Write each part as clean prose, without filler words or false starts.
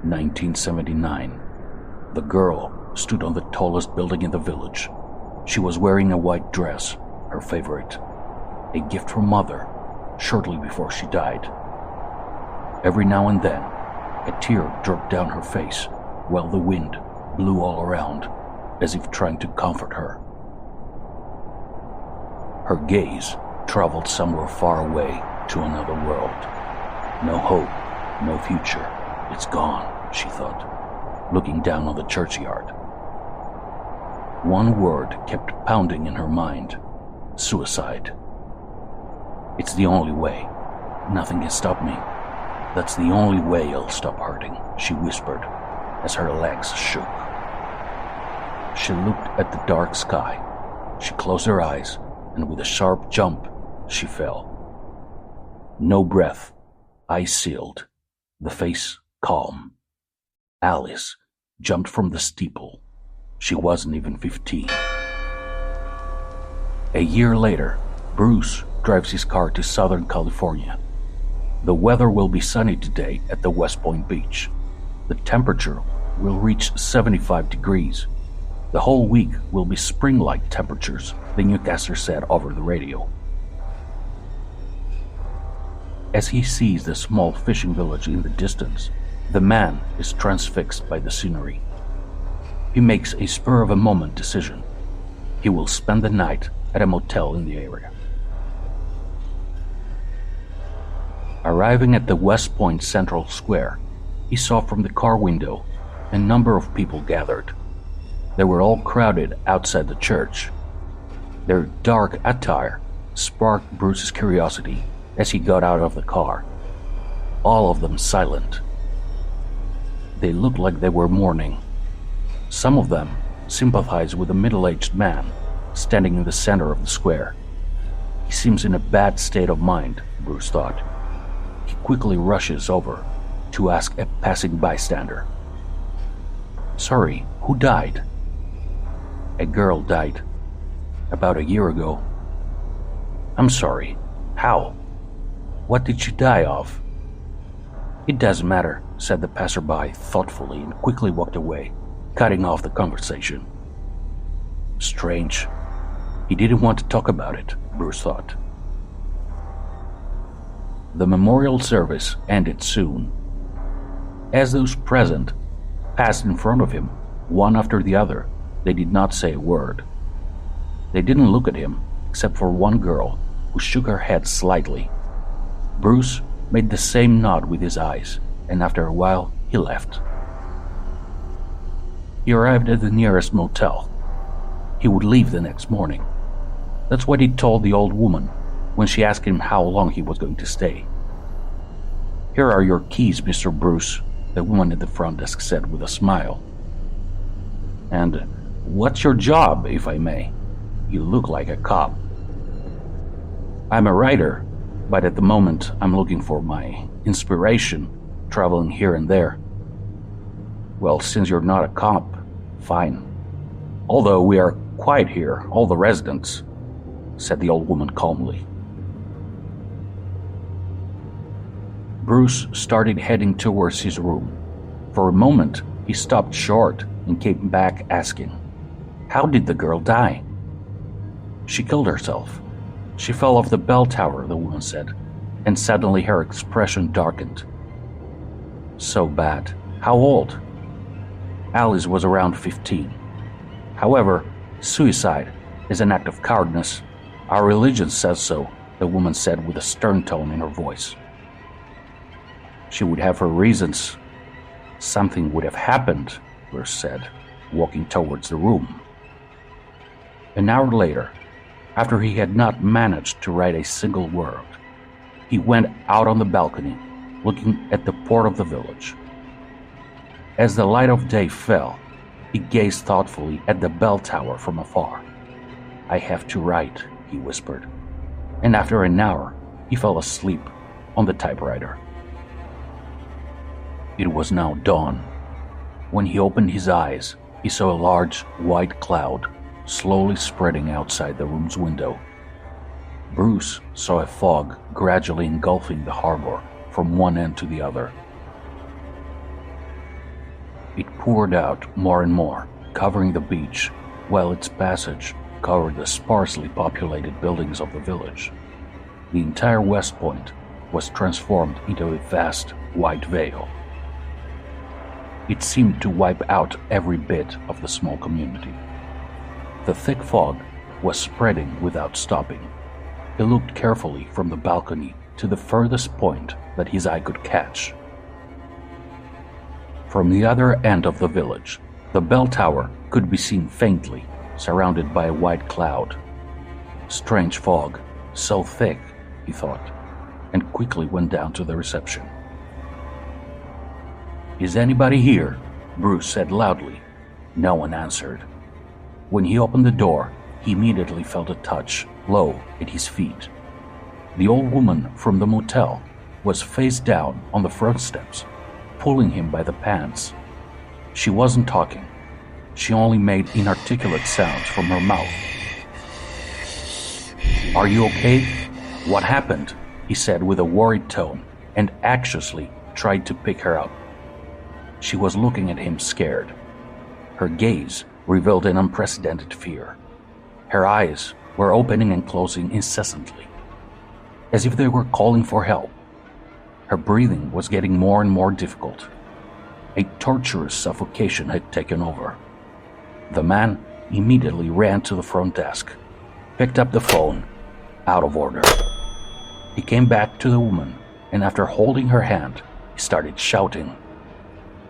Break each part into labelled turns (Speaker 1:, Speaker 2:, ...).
Speaker 1: 1979. The girl stood on the tallest building in the village. She was wearing a white dress, her favorite, a gift from Mother, shortly before she died. Every now and then, a tear dropped down her face, while the wind blew all around, as if trying to comfort her. Her gaze traveled somewhere far away to another world. No hope, no future. It's gone, she thought, looking down on the churchyard. One word kept pounding in her mind: suicide. It's the only way. Nothing can stop me. That's the only way I'll stop hurting, she whispered as her legs shook. She looked at the dark sky. She closed her eyes, and with a sharp jump, she fell. No breath, eyes sealed, the face calm. Alice jumped from the steeple. She wasn't even 15. A year later, Bruce drives his car to Southern California. The weather will be sunny today at the Westpoint beach. The temperature will reach 75 degrees. The whole week will be spring-like temperatures, the newscaster said over the radio. As he sees the small fishing village in the distance, the man is transfixed by the scenery. He makes a spur-of-a-moment decision. He will spend the night at a motel in the area. Arriving at the Westpoint Central Square, he saw from the car window a number of people gathered. They were all crowded outside the church. Their dark attire sparked Bruce's curiosity as he got out of the car. All of them silent. They looked like they were mourning. Some of them sympathized with a middle-aged man standing in the center of the square. He seems in a bad state of mind, Bruce thought. He quickly rushes over to ask a passing bystander. "Sorry, who died?" "A girl died. About a year ago." "I'm sorry. How? What did she die of?" "It doesn't matter," said the passerby thoughtfully and quickly walked away, cutting off the conversation. Strange. He didn't want to talk about it, Bruce thought. The memorial service ended soon. As those present passed in front of him, one after the other, they did not say a word. They didn't look at him, except for one girl who shook her head slightly. Bruce made the same nod with his eyes, and after a while he left. He arrived at the nearest motel. He would leave the next morning. That's what he told the old woman when she asked him how long he was going to stay. "Here are your keys, Mr. Bruce," the woman at the front desk said with a smile. "And what's your job, if I may? You look like a cop." "I'm a writer, but at the moment I'm looking for my inspiration, traveling here and there." "Well, since you're not a cop, fine. Although we are quiet here, all the residents," said the old woman calmly. Bruce started heading towards his room. For a moment, he stopped short and came back asking, "How did the girl die?" "She killed herself. She fell off the bell tower," the woman said, and suddenly her expression darkened. "So bad. How old?" Alice was around 15. "However, suicide is an act of cowardice. Our religion says so," the woman said with a stern tone in her voice. "She would have her reasons. Something would have happened," Bruce said, walking towards the room. An hour later, after he had not managed to write a single word, he went out on the balcony, looking at the port of the village. As the light of day fell, he gazed thoughtfully at the bell tower from afar. "I have to write," he whispered, and after an hour, he fell asleep on the typewriter. It was now dawn. When he opened his eyes, he saw a large white cloud slowly spreading outside the room's window. Bruce saw a fog gradually engulfing the harbor from one end to the other. It poured out more and more, covering the beach, while its passage covered the sparsely populated buildings of the village. The entire Westpoint was transformed into a vast, white veil. It seemed to wipe out every bit of the small community. The thick fog was spreading without stopping. He looked carefully from the balcony to the furthest point that his eye could catch. From the other end of the village, the bell tower could be seen faintly, surrounded by a white cloud. Strange fog, so thick, he thought, and quickly went down to the reception. "Is anybody here?" Bruce said loudly. No one answered. When he opened the door, he immediately felt a touch low at his feet. The old woman from the motel was face down on the front steps, pulling him by the pants. She wasn't talking. She only made inarticulate sounds from her mouth. "Are you okay? What happened?" he said with a worried tone, and anxiously tried to pick her up. She was looking at him scared. Her gaze revealed an unprecedented fear. Her eyes were opening and closing incessantly, as if they were calling for help. Her breathing was getting more and more difficult. A torturous suffocation had taken over. The man immediately ran to the front desk, picked up the phone, out of order. He came back to the woman, and after holding her hand, he started shouting,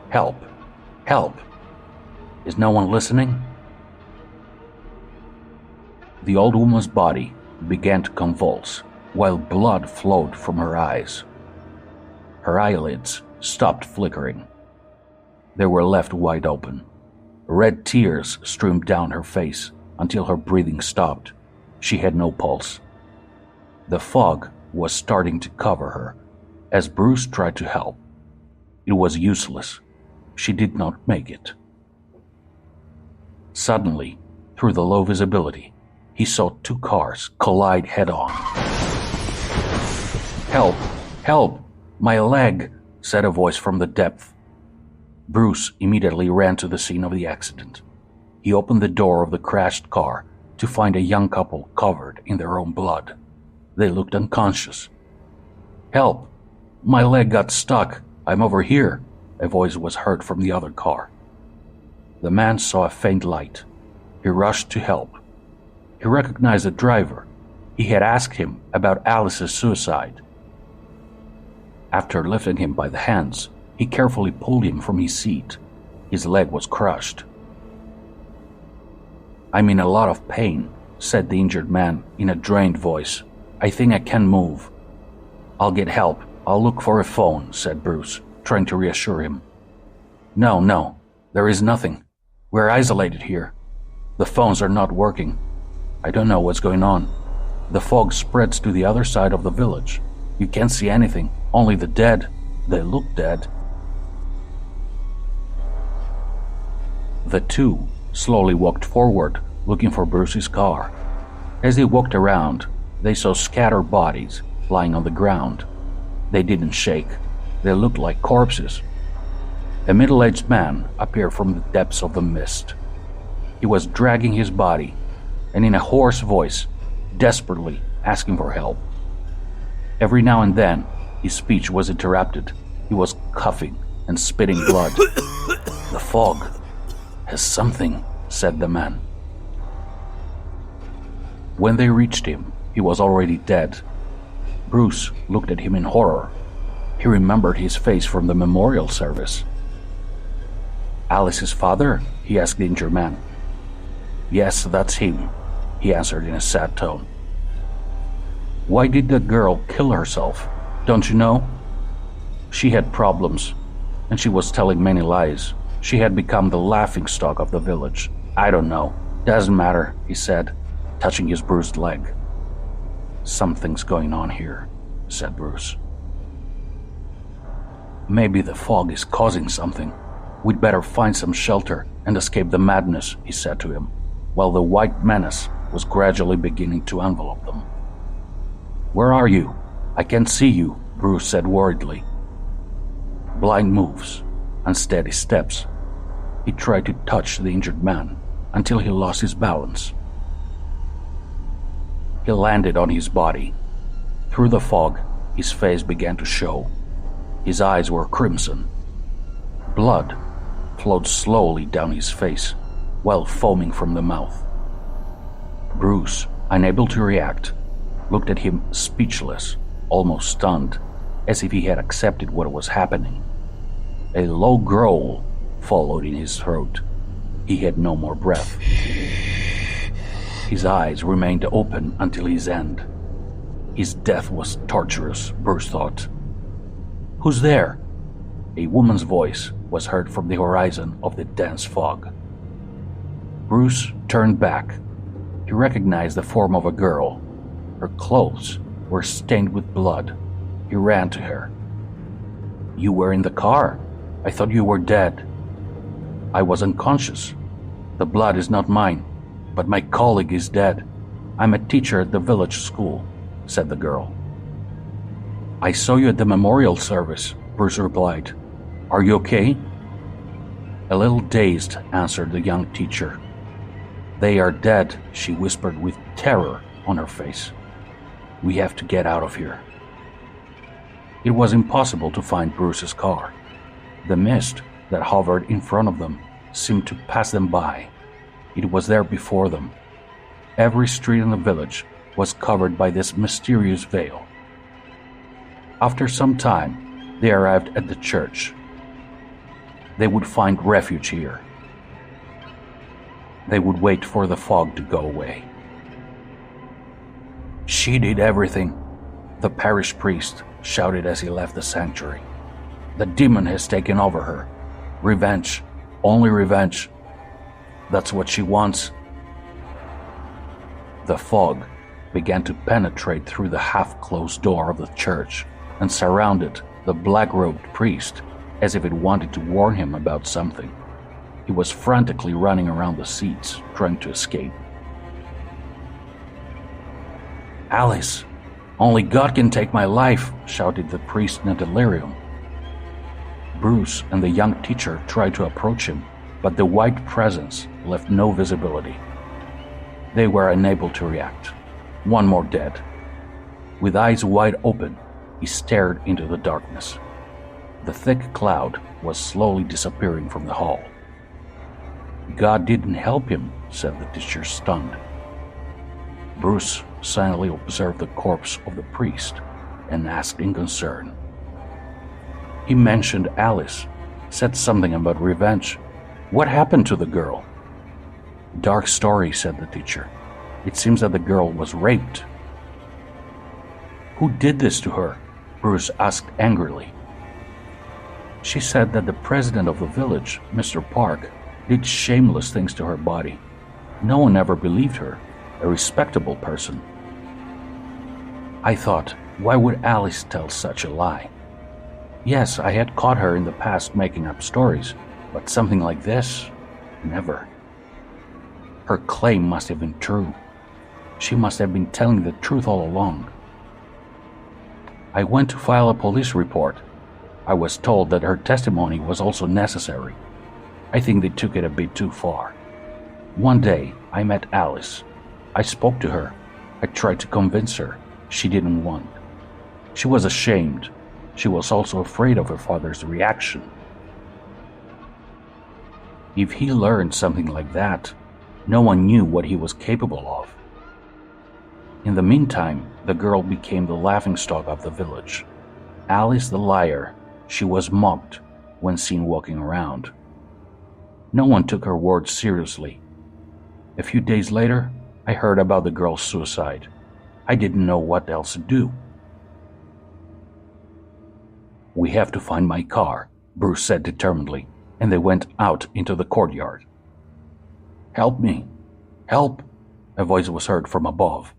Speaker 1: "Help! Help! Is no one listening?" The old woman's body began to convulse, while blood flowed from her eyes. Her eyelids stopped flickering. They were left wide open. Red tears streamed down her face until her breathing stopped. She had no pulse. The fog was starting to cover her as Bruce tried to help. It was useless. She did not make it. Suddenly, through the low visibility, he saw two cars collide head-on. "Help! Help! My leg!" said a voice from the depth. Bruce immediately ran to the scene of the accident. He opened the door of the crashed car to find a young couple covered in their own blood. They looked unconscious. "Help! My leg got stuck. I'm over here," a voice was heard from the other car. The man saw a faint light. He rushed to help. He recognized the driver. He had asked him about Alice's suicide. After lifting him by the hands, he carefully pulled him from his seat. His leg was crushed. "I'm in a lot of pain," said the injured man in a drained voice. "I think I can move." "I'll get help. I'll look for a phone," said Bruce, trying to reassure him. No, there is nothing. We're isolated here. The phones are not working. I don't know what's going on. The fog spreads to the other side of the village. You can't see anything, only the dead. They look dead." The two slowly walked forward, looking for Bruce's car. As they walked around, they saw scattered bodies lying on the ground. They didn't shake. They looked like corpses. A middle-aged man appeared from the depths of the mist. He was dragging his body, and in a hoarse voice, desperately asking for help. Every now and then, his speech was interrupted. He was coughing and spitting blood. "The fog has something," said the man. When they reached him, he was already dead. Bruce looked at him in horror. He remembered his face from the memorial service. "Alice's father?" he asked the injured man. "Yes, that's him," he answered in a sad tone. "Why did the girl kill herself? Don't you know?" "She had problems, and she was telling many lies. She had become the laughingstock of the village. I don't know. Doesn't matter," he said, touching his bruised leg. "Something's going on here," said Bruce. "Maybe the fog is causing something. We'd better find some shelter and escape the madness," he said to him, while the white menace was gradually beginning to envelop them. "Where are you? I can't see you," Bruce said worriedly. Blind moves, unsteady steps, He tried to touch the injured man until he lost his balance. He landed on his body. Through the fog, his face began to show. His eyes were crimson. Blood flowed slowly down his face while foaming from the mouth. Bruce, unable to react, looked at him speechless, almost stunned, as if he had accepted what was happening. A low growl followed in his throat. He had no more breath. His eyes remained open until his end. His death was torturous, Bruce thought. "Who's there?" A woman's voice was heard from the horizon of the dense fog. Bruce turned back. He recognized the form of a girl. Her clothes were stained with blood. He ran to her. "You were in the car. I thought you were dead." "I was unconscious. The blood is not mine, but my colleague is dead. I'm a teacher at the village school," said the girl. "I saw you at the memorial service," Bruce replied. "Are you okay?" A little dazed, answered the young teacher. "They are dead," she whispered with terror on her face. "We have to get out of here." It was impossible to find Bruce's car. The mist that hovered in front of them seemed to pass them by. It was there before them. Every street in the village was covered by this mysterious veil. After some time, they arrived at the church. They would find refuge here. They would wait for the fog to go away. "She did everything," the parish priest shouted as he left the sanctuary. "The demon has taken over her. Revenge, only revenge. That's what she wants." The fog began to penetrate through the half-closed door of the church and surrounded the black-robed priest as if it wanted to warn him about something. He was frantically running around the seats, trying to escape. "Alice, only God can take my life," shouted the priest in a delirium. Bruce and the young teacher tried to approach him, but the white presence left no visibility. They were unable to react. One more dead. With eyes wide open, he stared into the darkness. The thick cloud was slowly disappearing from the hall. "God didn't help him," said the teacher, stunned. Bruce silently observed the corpse of the priest and asked in concern. "He mentioned Alice, said something about revenge. What happened to the girl?" "Dark story," said the teacher. "It seems that the girl was raped." "Who did this to her?" Bruce asked angrily. "She said that the president of the village, Mr. Park, did shameless things to her body. No one ever believed her, a respectable person." I thought, why would Alice tell such a lie? Yes, I had caught her in the past making up stories, but something like this? Never. Her claim must have been true. She must have been telling the truth all along. I went to file a police report. I was told that her testimony was also necessary. I think they took it a bit too far. One day, I met Alice. I spoke to her. I tried to convince her. She didn't want. She was ashamed. She was also afraid of her father's reaction. If he learned something like that, no one knew what he was capable of. In the meantime, the girl became the laughingstock of the village. Alice the liar, she was mocked when seen walking around. No one took her words seriously. A few days later, I heard about the girl's suicide. I didn't know what else to do. "We have to find my car," Bruce said determinedly, and they went out into the courtyard. "Help me! Help!" a voice was heard from above.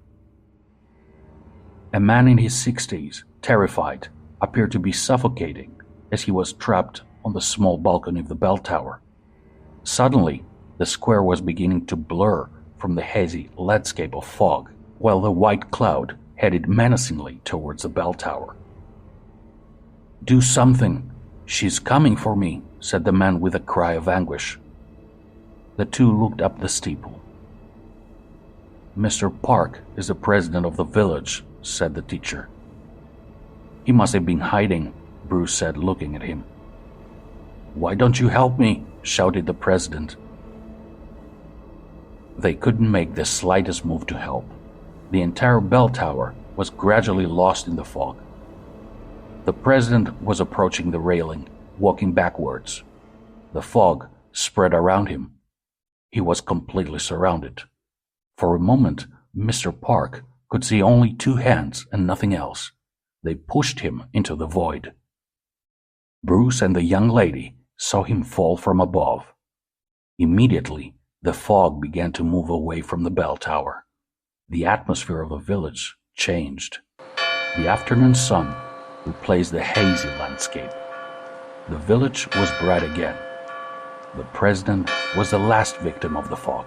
Speaker 1: A man in his 60s, terrified, appeared to be suffocating as he was trapped on the small balcony of the bell tower. Suddenly, the square was beginning to blur from the hazy landscape of fog, while the white cloud headed menacingly towards the bell tower. "Do something! She's coming for me," said the man with a cry of anguish. The two looked up the steeple. "Mr. Park is the president of the village," said the teacher. "He must have been hiding," Bruce said, looking at him. "Why don't you help me?" shouted the president. They couldn't make the slightest move to help. The entire bell tower was gradually lost in the fog. The president was approaching the railing, walking backwards. The fog spread around him. He was completely surrounded. For a moment, Mr. Park could see only two hands and nothing else. They pushed him into the void. Bruce and the young lady saw him fall from above. Immediately, the fog began to move away from the bell tower. The atmosphere of the village changed. The afternoon sun replaced the hazy landscape. The village was bright again. The president was the last victim of the fog.